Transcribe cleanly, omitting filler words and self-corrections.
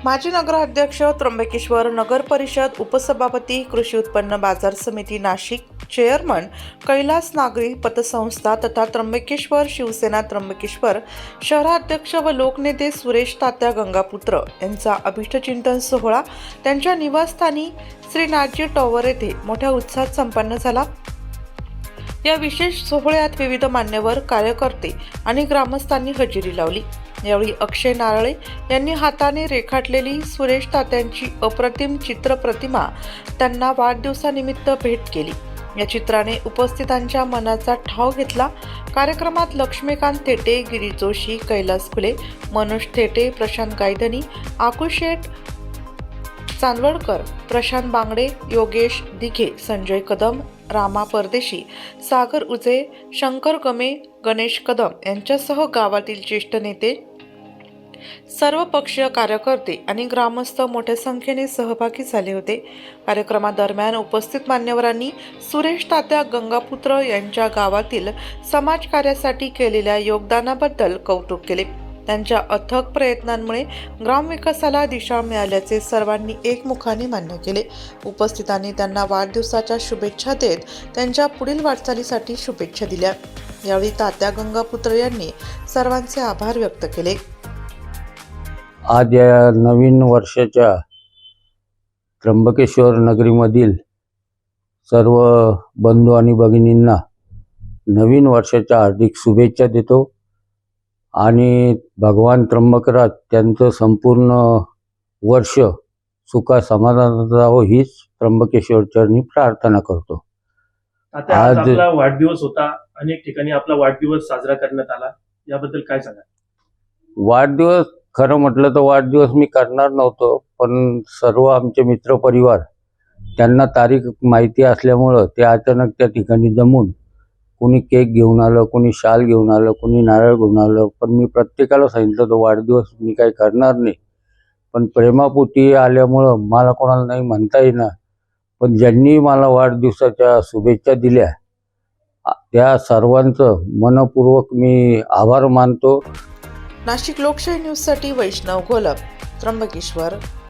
माजी नगराध्यक्ष त्र्यंबकेश्वर नगर परिषद उपसभापती कृषी उत्पन्न बाजार समिती नाशिक चेअरमन कैलास नागरी पतसंस्था तथा त्र्यंबकेश्वर शिवसेना त्र्यंबकेश्वर शहराध्यक्ष व लोकनेते सुरेश तात्या गंगापुत्र यांचा अभिष्टचिंतन सोहळा त्यांच्या निवासस्थानी श्री नाटजी टॉवर येथे मोठ्या उत्साहात संपन्न झाला। या विशेष सोहळ्यात विविध मान्यवर कार्यकर्ते आणि ग्रामस्थांनी हजेरी लावली। यावेळी अक्षय नारळे यांनी हाताने रेखाटलेली सुरेश तात्यांची अप्रतिम चित्रप्रतिमा त्यांना वाढदिवसानिमित्त भेट केली। या चित्राने उपस्थितांच्या मनाचा ठाव घेतला। कार्यक्रमात लक्ष्मीकांत थेटे, गिरीश जोशी, कैलास फुले, मनोज थेटे, प्रशांत गायधनी, आकुश शेठ चांदवडकर, प्रशांत बांगडे, योगेश दिघे, संजय कदम, रामा परदेशी, सागर उजे, शंकर गमे, गणेश कदम यांच्यासह गावातील ज्येष्ठ नेते, सर्व पक्षीय कार्यकर्ते आणि ग्रामस्थ मोठ्या संख्येने सहभागी झाले होते। कार्यक्रमादरम्यान उपस्थित मान्यवरांनी सुरेश तात्या गंगापुत्र यांच्या गावातील समाजकार्यासाठी केलेल्या योगदानाबद्दल कौतुक केले। त्यांच्या अथक प्रयत्नांमुळे ग्रामविकासाला दिशा मिळाल्याचे सर्वांनी एकमुखाने मान्य केले। उपस्थितांनी त्यांना वाढदिवसाच्या शुभेच्छा देत त्यांच्या पुढील वाटचालीसाठी शुभेच्छा दिल्या। यावेळी तात्या गंगापुत्र यांनी सर्वांचे आभार व्यक्त केले। आज या नवीन वर्षाच्या त्र्यंबकेश्वर नगरीमधील सर्व बंधू आणि भगिनींना नवीन वर्षाच्या हार्दिक शुभेच्छा देतो आणि भगवान त्र्यंबकराज त्यांचं संपूर्ण वर्ष सुखा समाधानात जावं हीच त्र्यंबकेश्वर चरणी प्रार्थना करतो। आता आज आपला वाढदिवस होता, अनेक ठिकाणी आपला वाढदिवस साजरा करण्यात आला, याबद्दल काय सांगा? वाढदिवस खरं म्हटलं तर वाढदिवस मी करणार नव्हतो, पण सर्व आमचे मित्रपरिवार त्यांना तारीख माहिती असल्यामुळं ते अचानक त्या ठिकाणी जमून कोणी केक घेऊन आलं, कोणी शाल घेऊन आलं, कोणी नारळ घेऊन आलं। पण मी प्रत्येकाला सांगितलं तो वाढदिवस मी काही करणार नाही, पण प्रेमापोटी आल्यामुळं मला कोणाला नाही म्हणता येईना। पण ज्यांनी मला वाढदिवसाच्या शुभेच्छा दिल्या त्या सर्वांचं मनपूर्वक मी आभार मानतो। नाशिक लोकशाही न्यूजसाठी वैष्णव घोलप, त्र्यंबकेश्वर।